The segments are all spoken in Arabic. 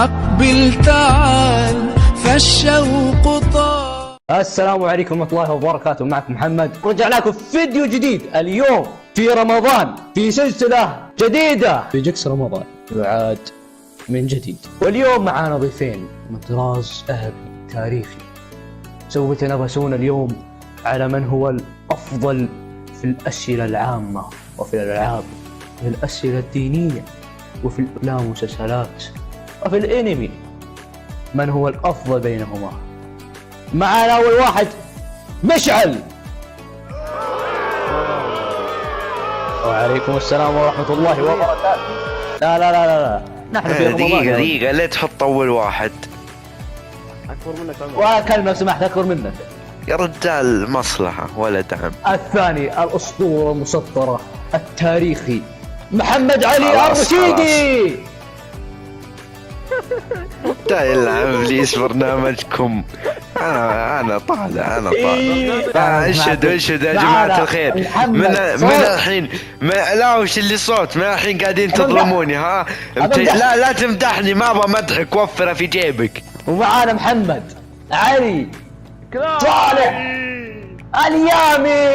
أقبل تعال فالشوق طال. السلام عليكم ورحمة الله وبركاته، معكم محمد. رجع لكم فيديو جديد اليوم في رمضان، في سلسلة جديدة في جكس رمضان يعاد من جديد. واليوم معانا ضيفين من طراز ذهبي تاريخي. سوف يتنافسون اليوم على من هو الأفضل في الأسئلة العامة وفي الألعاب، في الأسئلة الدينية وفي الأفلام والمسلسلات وفي الأنمي. من هو الأفضل بينهما؟ معنا أول واحد مشعل. وعليكم السلام ورحمة الله وبركاته. لا لا لا لا نحن في رمضان. دقيقة لا تحط أول واحد. أكبر منك ولا كلمة سمحت، أكبر منك يا رجال، مصلحة ولا دعم. الثاني الأسطورة المسطرة التاريخي محمد علي الرشيدي. يلعب ابليس برنامجكم. انا طالع اشهدوا يا جماعة الخير. من الحين لا وش اللي صوت، من الحين قاعدين تظلموني. ها لا تمدحني، ما ابغى مدحك، وفره في جيبك. ومعانا محمد علي صالح اليامي.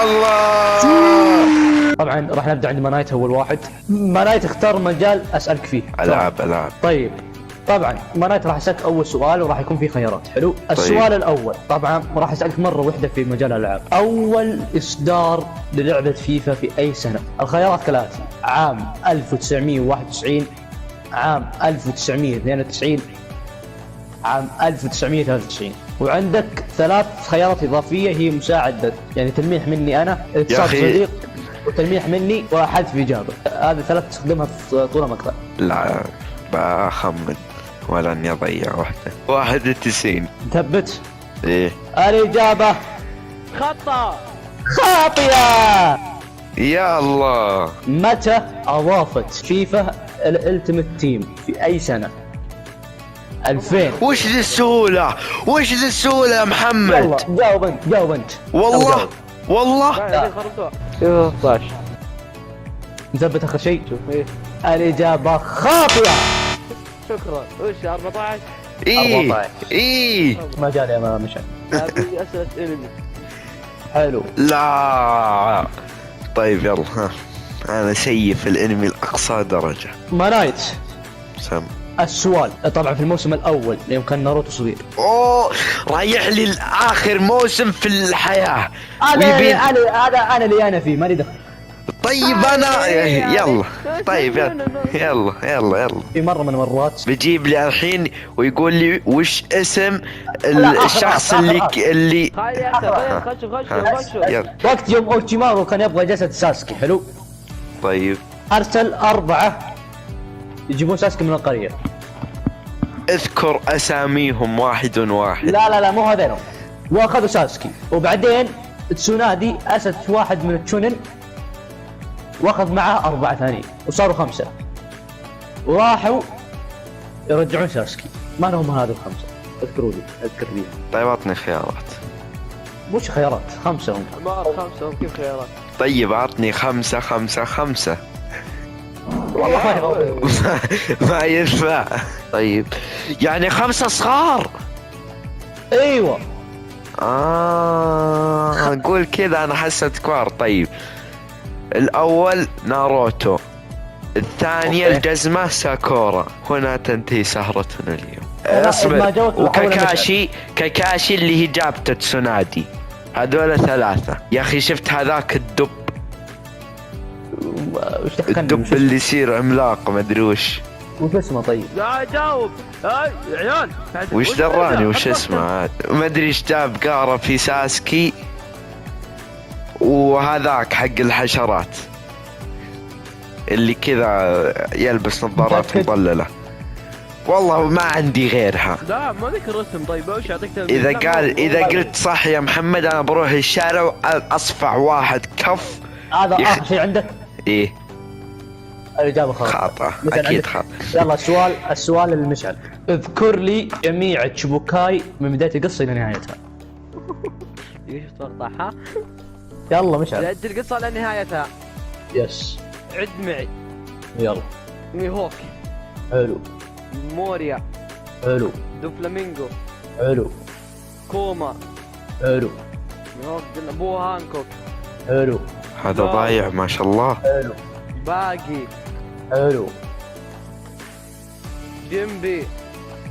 الله. طبعا راح نبدا عند منايت. اول واحد منايت، اختار مجال اسالك فيه. العاب. طيب طبعا منايت راح اسالك اول سؤال وراح يكون فيه خيارات. حلو. السؤال الاول طبعا راح اسالك مره واحده في مجال الالعاب. اول اصدار للعبه فيفا في اي سنه؟ الخيارات كالاتي: عام 1991، عام 1992، عام 1993. وعندك ثلاث خيارات اضافيه هي مساعده، يعني تلميح مني انا، اتصال صديق، وتلميح مني، وحذف اجابه. هذه ثلاث تستخدمها في طول المقطع. لا بخمن ولا اني اضيع واحده. 91. ثبت. ايه الاجابه خاطئه. يا الله. متى اضافت فيفا الالتيميت تيم؟ في اي سنه؟ 2000. وش ذي السهولة يا محمد؟ يلا جاوب انت. والله 13. مثبت اخر شيء. شوف ايه الاجابه خاطئه. شكرا. وش 14؟ ايه ما جاني يا مشعل. هذه اسئله انمي. حلو. لا طيب يلا، ها انا سيء في الانمي لاقصى درجة. منايت، سم السؤال طبعا في الموسم الاول يوم كان ناروتو صغير. اوه رايح لي لاخر موسم في الحياة. انا اللي انا فيه مالي دخل. طيب انا يلا. طيب يلا في مرة من المرات بيجيب لي الحين ويقول لي وش اسم الشخص اللي يلا. وقت يوم اوتشيمارو كان يبغى جسد ساسكي. حلو. طيب ارسل 4 يجيبون ساسكي من القرية. اذكر اساميهم واحد. لا مو هذين. واخذوا ساسكي، وبعدين تسونادي اسد واحد من التشونن واخذ معه 4 ثانيين وصاروا 5، وراحوا يرجعون ساسكي. ما هم هذول 5؟ اذكروا لي. اذكر لي. طيب اعطني خيارات. مش خيارات، 5 هم. ما 5 كيف خيارات؟ طيب اعطني 5. والله ما ينفع. طيب يعني 5 صغار. ايوه اقول كذا انا حسيت كبار. طيب الاول ناروتو، الثانية الجزمة ساكورا. هنا تنتهي سهرتنا اليوم. اصبر. وكاكاشي اللي هي جابت تسونادي. هذول 3. يا اخي شفت هذاك الدب اللي يصير عملاق ما ادري وش اسمه. طيب لا جاوب يا عيال. وش دراني وش اسمه، ما ادري ايش جاب قارة في ساسكي. وهذاك حق الحشرات اللي كذا يلبس نظارات مضللة. والله ما عندي غيرها. لا ما ذكر اسم. طيب وش اعطيك؟ اذا قلت صح يا محمد انا بروح الشارع اصفع واحد كف. هذا اخر شيء عندك؟ ايه الاجابه خاطئه. اكيد خاطئه. يلا السؤال المشعل. اذكر لي جميع تشبوكاي من بدايه القصه الى نهايتها. ايش تقطع؟ ها يلا مشعل. عد القصه لنهايتها. يس. عد معي. يلا. ميهوك. حلو. موريا. حلو. دوفلامينغو. حلو. كوما. حلو. قلنا بو هانكوك. حلو. هذا ضايع ما شاء الله. حلو. باقي. حلو. جيمبي.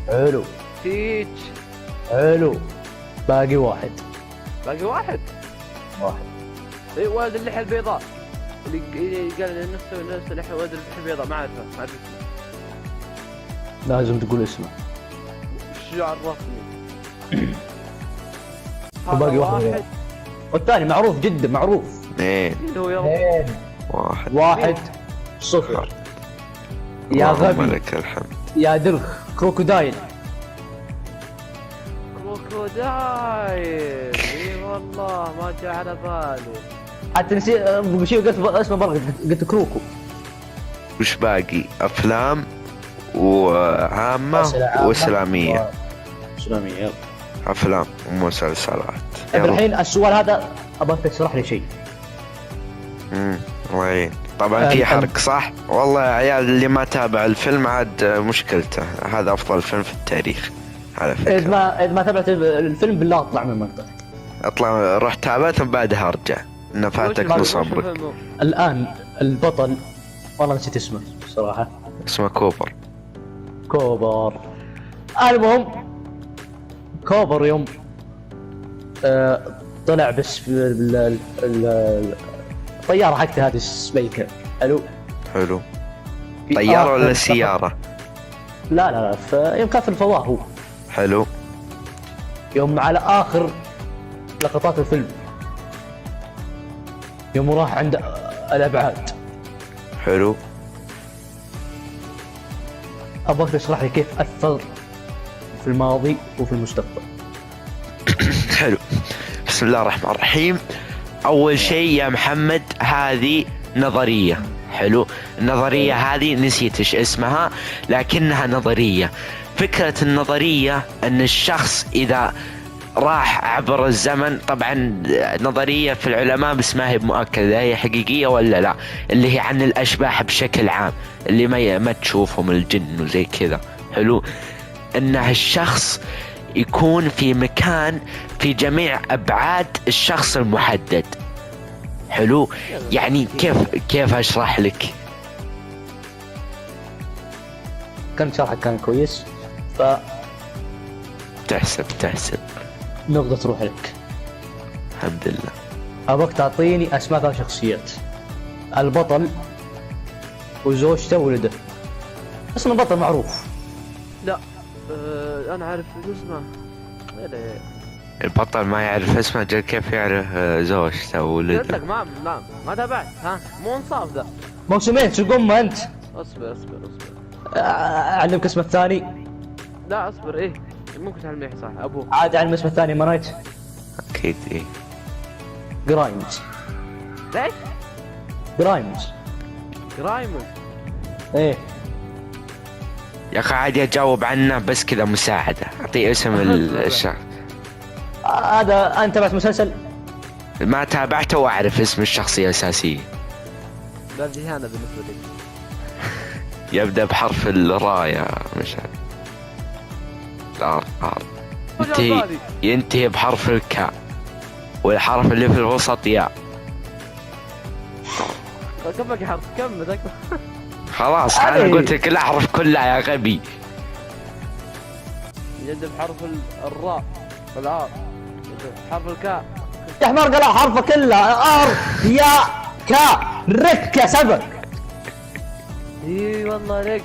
حلو. تيتش. حلو. باقي واحد. باقي واحد. اي ولد اللحية البيضاء اللي قال نفسه اللحية، ولد اللحية البيضاء ما اعرفه اسمه. لازم تقول اسمه. الشجاع الرسمي. وباقي واحد. والثاني معروف جدا معروف. 2 اللي هو يلا 1. 1-0. يا اللهم غبي لك الحمد. يا درخ. كروكودايل. كروكودايل. اي والله ما جاء على بالي. حتى نسيت بشيء قلت اسمه برا، قلت كروكو. وش باقي؟ افلام وعامة واسلامية. اسلامية. افلام ومسلسلات. طيب الحين السؤال هذا ابغاك تشرح لي شيء. وين؟ طبعا في حرق صح؟ والله يا عيال اللي ما تابع الفيلم عاد مشكلته، هذا افضل فيلم في التاريخ على فكرة. اذا ما تابعت الفيلم بالله اطلع من المنطقة. اطلع روح تابعته بعدها ارجع، انه فاتك نص عمرك. الان البطل والله نسيت اسمه صراحة. اسمه كوبر. كوبر. المهم كوبر يوم طلع بس في الطيارة حقته هذه سبيكر. حلو. طيارة ولا سيارة؟ لا يوم كان في الفضاء هو. حلو. يوم على آخر لقطات الفيلم يوم راح عند الأبعاد. حلو. أبغاك تشرح لي كيف أثر في الماضي وفي المستقبل. حلو. بسم الله الرحمن الرحيم. أول شيء يا محمد هذه نظرية. حلو. النظرية هذه نسيت ايش اسمها لكنها نظرية. فكرة النظرية أن الشخص إذا راح عبر الزمن، طبعا نظرية في العلماء بس ما هي مؤكدة هي حقيقية ولا لا، اللي هي عن الأشباح بشكل عام اللي ما تشوفهم الجن وزي كذا. حلو. أنه الشخص يكون في مكان في جميع أبعاد الشخص المحدد. حلو. يعني كيف أشرح لك؟ كان شرحك كان كويس، ف تحسب نقطة تروح لك. الحمد لله. أبغاك تعطيني أسماء 3 شخصيات: البطل وزوجته وولده. اسم البطل معروف. لا انا عارف اسمه. البطل ما يعرف اسمه، جل كيف يعرف زوجته وولده؟ قلت لك ما تابعت. ها مو انصاف ذا. موسمين شو قمة أنت؟ اصبر أعلمك اسمه الثاني. لا اصبر. ايه ممكن تعلمني صح ابوه. عاد أعلم اسمه الثاني مانايت. أكيد إيه. جرايمز. ليش؟ جرايمز. إيه يا أخي عادي أجاوب عنه بس كذا مساعدة، أعطيه اسم الشخص. هذا أنت تابعت مسلسل؟ ما تابعته وأعرف اسم الشخصية الأساسية. لا جهانة بالنسبة لي. يبدأ بحرف الراء يا مشعل. الار ينتهي بحرف الكاء والحرف اللي في الوسط ياء. كم باقي حرف؟ كم خلاص انا قلت لك الاحرف كلها يا غبي. يبدأ بحرف الراء والعار. حرف الكاء. يا حمار قال حرفه كلها ار يا كا رك سبق. اي والله لك.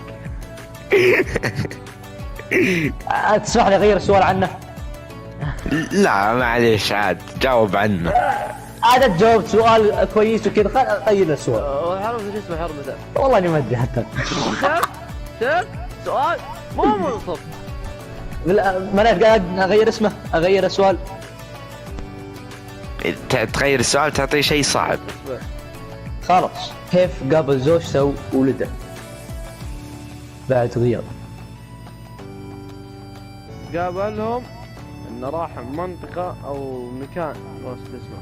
تسمح لي اغير السؤال عنه؟ لا معليش عاد جاوب عنه. عاد جاوبت سؤال كويس وكذا، خل اغير السؤال. حرف ايش اسمه حرف ذا؟ والله اني ما ادري حتى. شوف سؤال مو منصف. ما انا قاعد اغير اسمه، اغير السؤال. تغير السؤال تعطيه شيء صعب. خلاص. كيف قابل زوجته وولده بعد غياب؟ قابلهم انه راح منطقة او مكان وصل اسمه.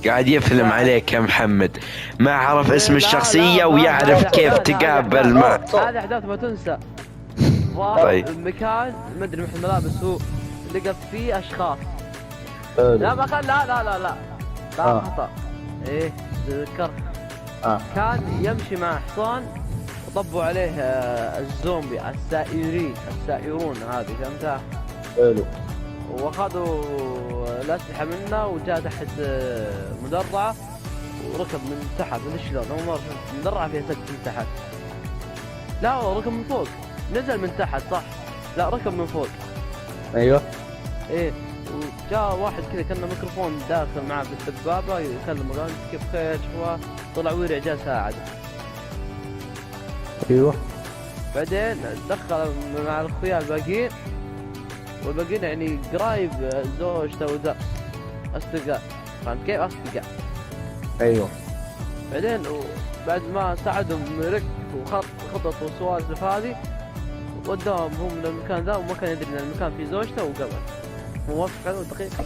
قاعد يفلم عليك يا محمد، ما عرف اسم لا، الشخصية لا، ويعرف لا، كيف لا، تقابل لا، مع. هذه احداث ما تنسى. طيب. المكان ما ادري محل ملابس هو، لقى فيه اشخاص. لا ما كان، لا خطأ. ايه تذكرت. كان يمشي مع حصان وطبوا عليه الزومبي السائرون هذه، فهمتها؟ حلو. واخذوا الاسلحه منه وجاء تحت مدرعه وركب من تحت. من شلون؟ اول مره شفت مدرعه فيها سقف من تحت. لا هو ركب من فوق، نزل من تحت صح؟ لا ركب من فوق. ايوه. ايه وجاء واحد كذا كان ميكروفون داخل معاه بالدبابه يكلمه، قال كيف خير شوى، طلع ورع جاء ساعده. ايوه. بعدين دخل مع الاخويا الباقيين، والباقيين يعني قرايب زوجته وذا، اصدقاء، فهمت كيف؟ اصدقاء. ايوه. بعدين بعد ما ساعدهم رك وخطط وسوالف هذه، وداهم هم من المكان ذا، وما كان يدري ان المكان فيه زوجته، وقبل موفق له دقيقة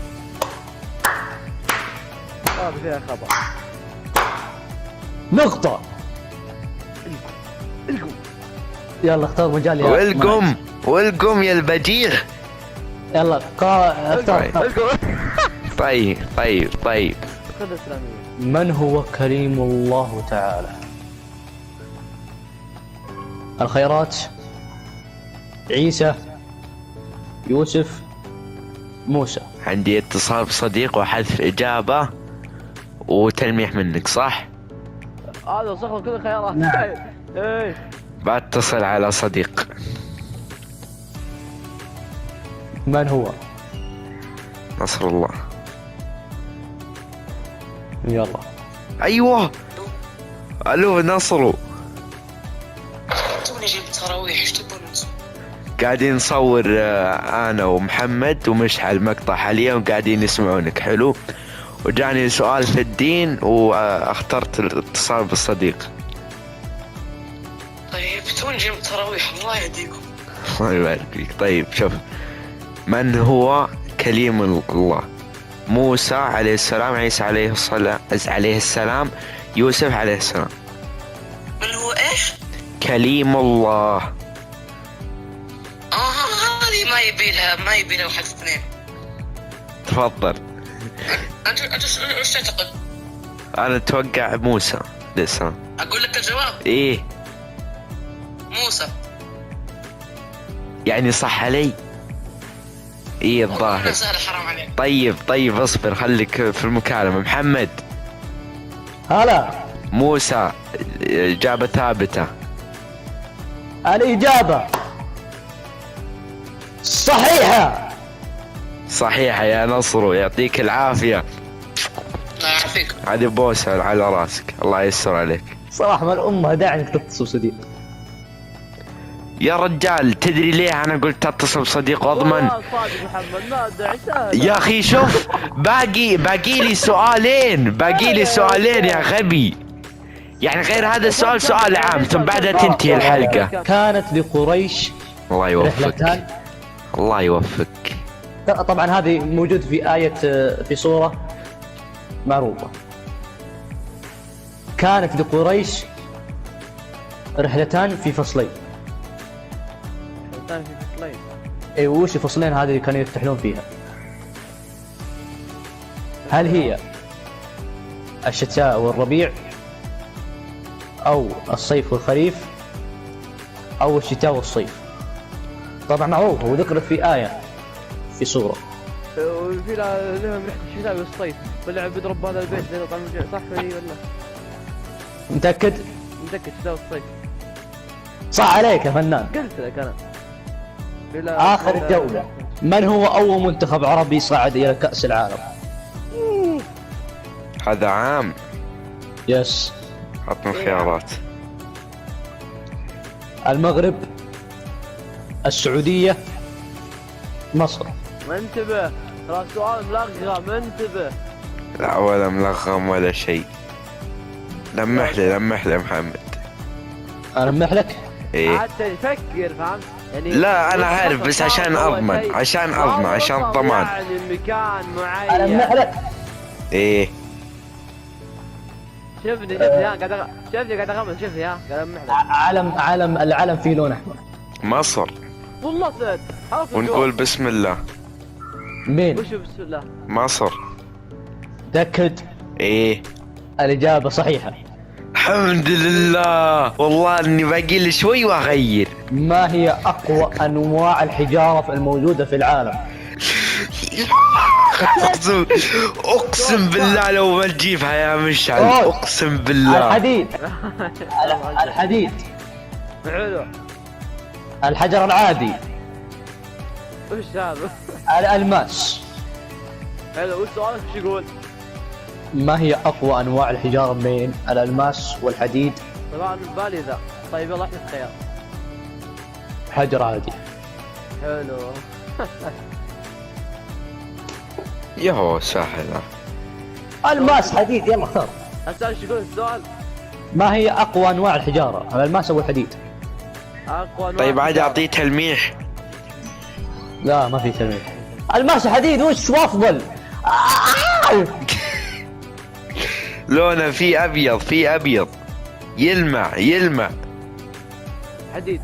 هذا فيها خبر. نقطة. القم يلا اختار مجال يا والقم يا البجيغ. يلا اختار. طيب. خذ اسلامية. من هو كريم الله تعالى؟ الخيرات، عيسى، يوسف، موسى. عندي اتصال بصديق وحذف إجابة وتلميح منك صح؟ هذا صخر كل الخيارات. نعم. ايه بتصل على صديق. من هو؟ نصر الله. يلا. أيوه. ألو نصرو. توني جبت تراويح، ايش تبون نسوي؟ قاعدين نصور أنا ومحمد ومشعل مقطع حاليا وقاعدين يسمعونك. حلو. وجاني سؤال في الدين واخترت الاتصال بالصديق. طيب توني جبت تراويح، الله يهديكم. الله يبارك فيك. طيب شوف، من هو كليم الله؟ موسى عليه السلام، عيسى عليه السلام، يوسف عليه السلام. من هو ايش؟ كليم الله. هذه ما يبيلها واحد اثنين. تفضل. انت ايش تعتقد؟ انا اتوقع موسى عليه السلام. اقول لك الجواب. ايه موسى. يعني صح علي؟ ايه الظاهر. سهل، حرام عليك. طيب اصبر، خليك في المكالمة. محمد. هلا. موسى إجابة ثابتة. الإجابة صحيحة يا نصرو، يعطيك العافية. الله يعافيك. هذه بوسة على راسك، الله يستر عليك. صراحة ما الأمة داعي إنك تتصل صديق. يا رجال تدري ليه أنا قلت اتصل بصديق واضمن؟ والله صادق محمد، ما ادعي سهل. يا أخي شوف، باقي لي سؤالين يا غبي. يعني غير هذا السؤال سؤال عام ثم بعدها تنتهي الحلقة. كانت لقريش الله يوفقك. رحلتان. الله يوفقك. طبعا هذه موجود في آية في سورة معروفة. كانت لقريش رحلتان في فصلين. ثاني في فصلين. اي وش الفصلين هذه اللي كانوا يفتحون فيها؟ هل هي الشتاء والربيع، او الصيف والخريف، او الشتاء والصيف؟ طبعا معروف وذكرت في آية في سورة. وفي لهم ريحة الشتاء والصيف، واللي بيضرب هذا البيت زي طعم الجوع، صح ولا ولا؟ متأكد الشتاء والصيف. صح عليك يا فنان. قلت لك انا. آخر الجولة، من هو أول منتخب عربي صعد إلى كأس العالم؟ هذا عام. يس. عطنا خيارات. المغرب، السعودية، مصر. منتبه، ترى السؤال ملغم، منتبه. لا ولا ملغم ولا شيء. لمح لي محمد. أنا لمح إيه؟ حتى يفكر، فهمت؟ يعني لا أنا عارف، بس عشان أضمن، عشان الضمان. يعني مكان معين. أنا لمح لك. إيه؟ شوفني ها قاعد اغمض شوفني ها قاعد امح لك. العلم فيه لون احمر. مصر. والله سعد ونقول بسم الله. مين؟ وش بسم الله؟ مصر. تأكد؟ ايه الإجابة صحيحة. الحمد لله، والله اني باقي لي شوي واغير. ما هي أقوى أنواع الحجارة الموجودة في العالم؟ اقسم بالله لو ما تجيبها يا مشعل، اقسم بالله. الحديد. الحديد. حلو. الحجر العادي. وش هذا؟ الألماس. حلو. وش سؤالك وش يقول؟ ما هي أقوى أنواع الحجارة بين الألماس والحديد؟ طبعا بالي ذا. طيب يلا احنا خيار. حجر عادي. حلو. يهو سهلة. ألماس حديد يلا اختار. اسال ايش يقول السؤال؟ ما هي أقوى أنواع الحجارة؟ الألماس أو الحديد؟ اقوى أنواع طيب عاد الحجارة. اعطيه تلميح. لا ما في تلميح. ألماس حديد وش أفضل؟ لونه في ابيض، في ابيض يلمع يلمع. حديد.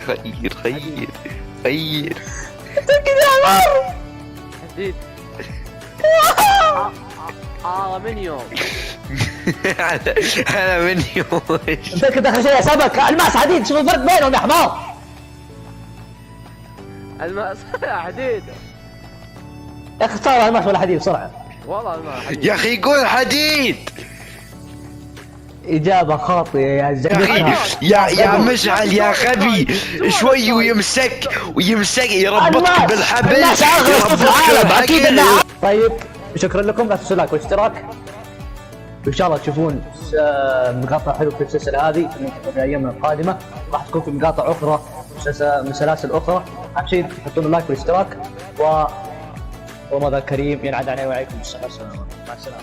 غير غير غير. حديد. ألمنيوم. انا من يوش. متأكد آخر شيء سبك ألماس حديد شوف الفرق بينهم يا حمار. الماس حديد. يا أخي اختار ألماس ولا حديد بسرعة. والله الماس حديد. يا اخي يقول حديد. إجابة خاطئة يا يا زلمة. اخي يا مشعل يا غبي، شوي ويمسك يربطك بالحبل، يربطك بالحبل. طيب شكرا لكم، لا تنسوا اللايك والاشتراك، وان شاء الله تشوفون مقاطع حلوه في السلسله هذه في الايام القادمه. راح تكون في مقاطع اخرى من سلاسل اخرى. اهم شيء تحطون اللايك والاشتراك ورمضان كريم ينعاد علينا وعليكم السلام. مع السلامه.